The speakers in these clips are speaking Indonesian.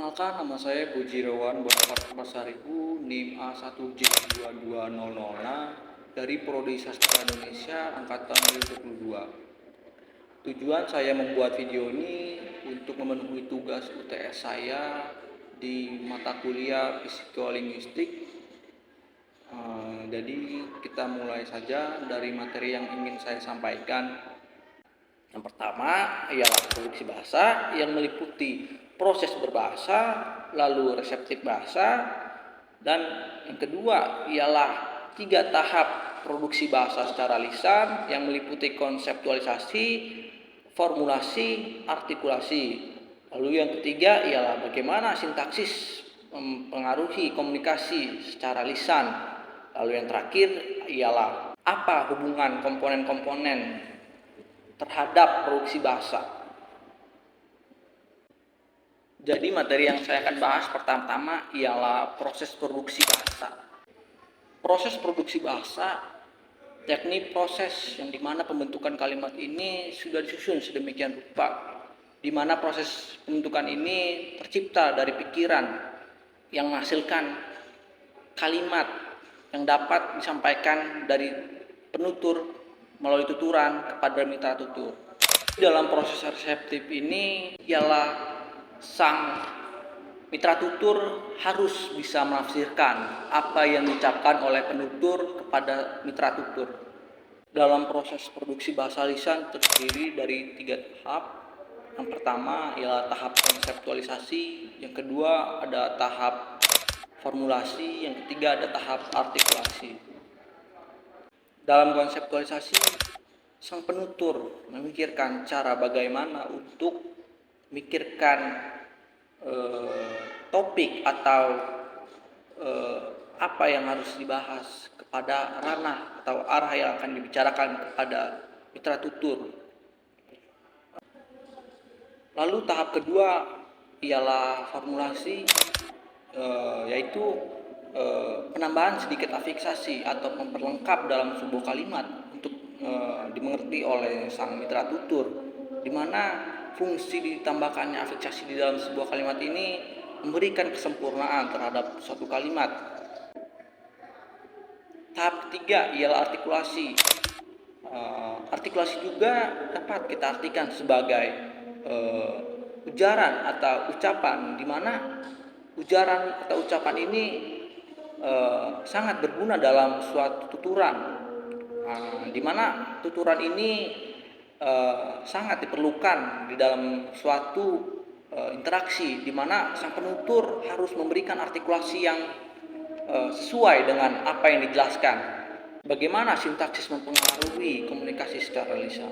Perkenalkan, nama saya Bujirawan Bonaparte Pasaribu, NIM A1J2200 dari Prodi Sastra Indonesia Angkatan 2022. Tujuan saya membuat video ini untuk memenuhi tugas UTS saya di mata kuliah Psikolinguistik. Jadi kita mulai saja dari materi yang ingin saya sampaikan. Yang pertama ialah produksi bahasa yang meliputi proses berbahasa, lalu reseptif bahasa, dan yang kedua ialah 3 tahap produksi bahasa secara lisan yang meliputi konseptualisasi, formulasi, artikulasi. Lalu yang ketiga ialah bagaimana sintaksis mempengaruhi komunikasi secara lisan. Lalu yang terakhir ialah apa hubungan komponen-komponen terhadap produksi bahasa. Jadi materi yang saya akan bahas pertama-tama ialah proses produksi bahasa. Proses produksi bahasa yakni proses yang dimana pembentukan kalimat ini sudah disusun sedemikian rupa, dimana proses pembentukan ini tercipta dari pikiran yang menghasilkan kalimat yang dapat disampaikan dari penutur melalui tuturan kepada mitra tutur. Dalam proses reseptif ini ialah sang mitra tutur harus bisa menafsirkan apa yang diucapkan oleh penutur kepada mitra tutur. Dalam proses produksi bahasa lisan terdiri dari 3 tahap. Yang pertama ialah tahap konseptualisasi, yang kedua ada tahap formulasi, yang ketiga ada tahap artikulasi. Dalam konseptualisasi, sang penutur memikirkan cara bagaimana untuk memikirkan topik atau apa yang harus dibahas kepada ranah atau arah yang akan dibicarakan kepada mitra tutur. Lalu tahap kedua ialah formulasi, yaitu penambahan sedikit afiksasi atau memperlengkap dalam sebuah kalimat untuk dimengerti oleh sang mitra tutur, di mana fungsi ditambahkannya afiksasi di dalam sebuah kalimat ini memberikan kesempurnaan terhadap suatu kalimat. Tahap ketiga ialah artikulasi. Artikulasi juga dapat kita artikan sebagai ujaran atau ucapan, di mana ujaran atau ucapan ini sangat berguna dalam suatu tuturan, di mana tuturan ini sangat diperlukan di dalam suatu interaksi, di mana sang penutur harus memberikan artikulasi yang sesuai dengan apa yang dijelaskan. Bagaimana sintaksis mempengaruhi komunikasi secara lisan?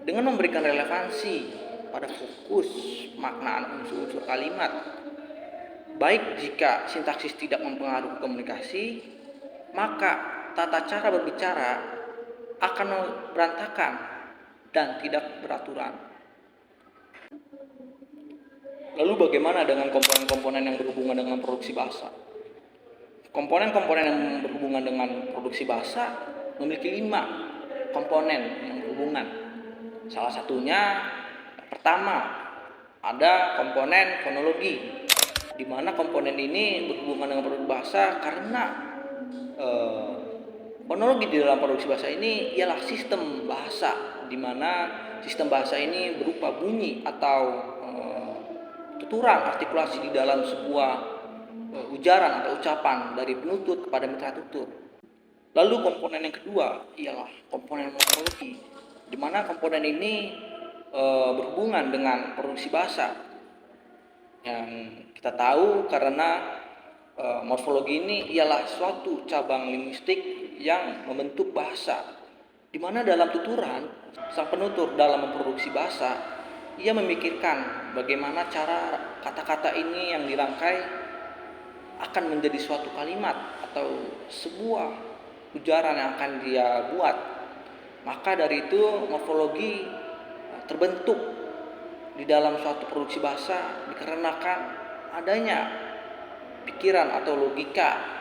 Dengan memberikan relevansi pada fokus makna unsur-unsur kalimat. Baik jika sintaksis tidak mempengaruhi komunikasi, maka tata cara berbicara akan berantakan dan tidak beraturan. Lalu bagaimana dengan komponen-komponen yang berhubungan dengan produksi bahasa? Komponen-komponen yang berhubungan dengan produksi bahasa memiliki 5 komponen yang berhubungan. Salah satunya pertama ada komponen fonologi, di mana komponen ini berhubungan dengan produksi bahasa karena fonologi di dalam produksi bahasa ini ialah sistem bahasa, di mana sistem bahasa ini berupa bunyi atau tuturan artikulasi di dalam sebuah ujaran atau ucapan dari penutur kepada mitra tutur. Lalu komponen yang kedua ialah komponen morfologi, di mana komponen ini berhubungan dengan produksi bahasa. Yang kita tahu karena morfologi ini ialah suatu cabang linguistik yang membentuk bahasa, di mana dalam tuturan sang penutur dalam memproduksi bahasa, ia memikirkan bagaimana cara kata-kata ini yang dirangkai akan menjadi suatu kalimat atau sebuah ujaran yang akan dia buat. Maka dari itu morfologi terbentuk di dalam suatu produksi bahasa dikarenakan adanya pikiran atau logika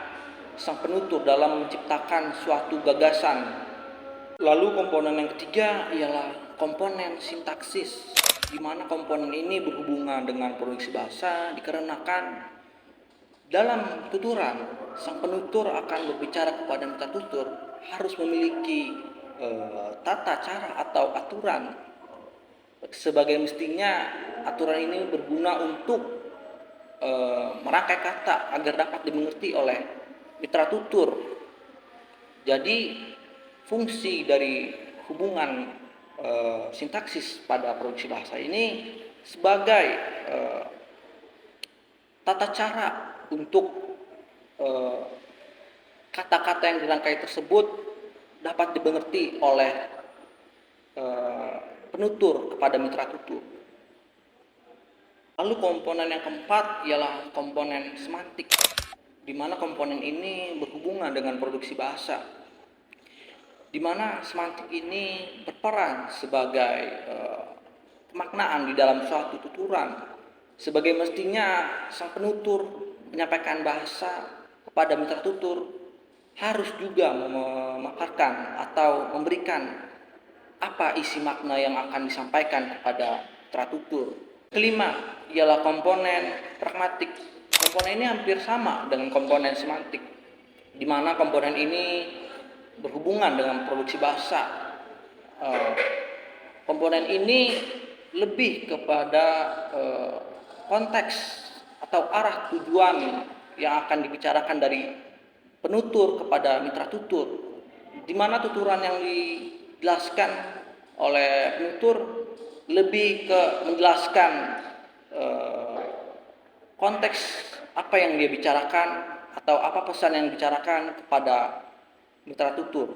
sang penutur dalam menciptakan suatu gagasan. Lalu komponen yang ketiga ialah komponen sintaksis. di mana komponen ini berhubungan dengan produksi bahasa dikarenakan dalam tuturan sang penutur akan berbicara kepada mitra tutur harus memiliki tata cara atau aturan. Sebagai mestinya aturan ini berguna untuk merangkai kata agar dapat dimengerti oleh mitra tutur. Jadi fungsi dari hubungan sintaksis pada produksi bahasa ini sebagai tata cara untuk kata-kata yang dirangkai tersebut dapat dimengerti oleh penutur kepada mitra tutur. Lalu komponen yang keempat ialah komponen semantik, di mana komponen ini berhubungan dengan produksi bahasa, di mana semantik ini berperan sebagai pemaknaan di dalam suatu tuturan. Sebagai mestinya sang penutur menyampaikan bahasa kepada mitra tutur harus juga memaparkan atau memberikan apa isi makna yang akan disampaikan kepada mitra tutur. Kelima ialah komponen pragmatik. Komponen ini hampir sama dengan komponen semantik, di mana komponen ini berhubungan dengan produksi bahasa. Komponen ini lebih kepada konteks atau arah tujuan yang akan dibicarakan dari penutur kepada mitra tutur, di mana tuturan yang dijelaskan oleh penutur lebih ke menjelaskan konteks apa yang dia bicarakan atau apa pesan yang dibicarakan kepada mitra tutur.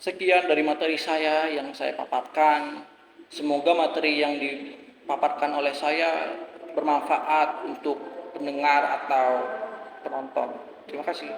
Sekian dari materi saya yang saya paparkan. Semoga materi yang dipaparkan oleh saya bermanfaat untuk pendengar atau penonton. Terima kasih.